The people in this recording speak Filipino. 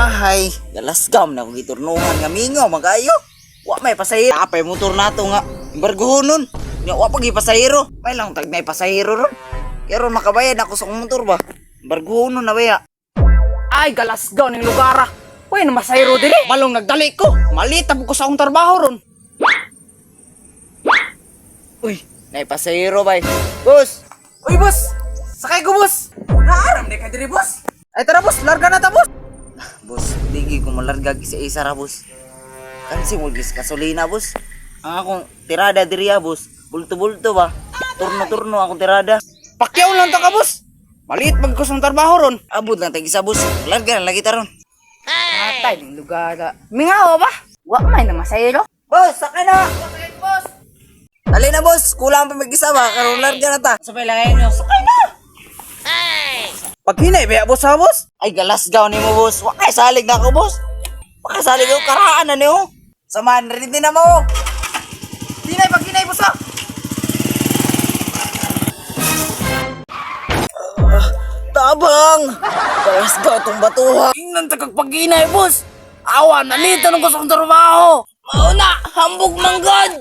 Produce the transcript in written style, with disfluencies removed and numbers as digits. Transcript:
Ahay, galasgam na kung giturnuhan nga mingaw magayo. Wa may pasahero. Apay motor nato nga. Barguhonon. Nya wa pag pasahero. May lang tag may pasahero ron. Pero makabayad ako sa kong motor ba. Barguhonon na baya. Ay, galasgaw ning lugar. Uy, na masayro diri. Malong nagdali ko. Malita ko sa akong trabaho ron. Uy, may pasahero bay. Boss. Uy, boss. Sakay ko, boss. Naaram di ka diri, boss. Ay, tara, boss. Larga na ta, boss. Boss, digi ko malargag sa isa ra boss. Kansi mo gis gasolina boss. Ang akong tirada diri boss. Bulto-bulto ba? Turno-turno akong tirada. Pakyaw lang ta ka, boss. Maliit pag ko sa trabaho ron. Abot lang tag isa boss. Larga na lagi taron. Atay, ning lugar. Mingaw ba? Wa may na masayro. Boss, sakay na. Sakay boss. Dali na boss, kulang pa mag-isa ba? Karon larga na ta. Sabay lang nyo. Sakay na. Pag hinay ba boss ha boss? Ay galasgaw nimo boss. Wa kay salig na ako boss. Wa kay salig ko karaan na niyo. Samahan rin din na mo. Dinay, pag hinay, boss, ha? Tabang! Galasgaw tong batuha. Ingnan ta kag pag-inay, boss. Awa, nalito nung ko sa akong trabaho. Mauna, hambog manggod.